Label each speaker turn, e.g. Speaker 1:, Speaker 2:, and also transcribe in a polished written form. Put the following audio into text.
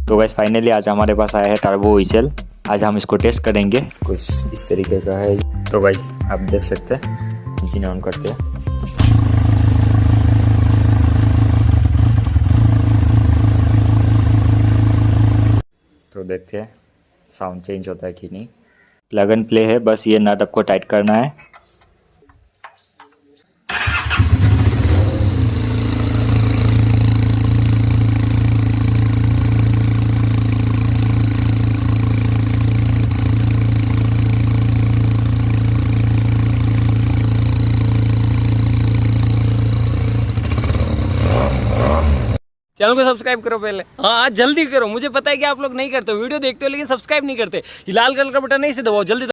Speaker 1: तो guys finally आज हमारे पास आया है टर्बो व्हीसल। आज हम इसको टेस्ट करेंगे। कुछ इस तरीके का है। तो गाइस आप देख सकते हैं, इंजन ऑन करते हैं। तो देखते हैं साउंड चेंज होता है कि नहीं। प्लग एंड प्ले है, बस ये नट आपको टाइट करना है।
Speaker 2: चैनल को सब्सक्राइब करो पहले। हाँ जल्दी करो, मुझे पता है कि आप लोग नहीं करते, वीडियो देखते हो लेकिन सब्सक्राइब नहीं करते। ये लाल कलर का बटन नहीं से दबाओ जल्दी।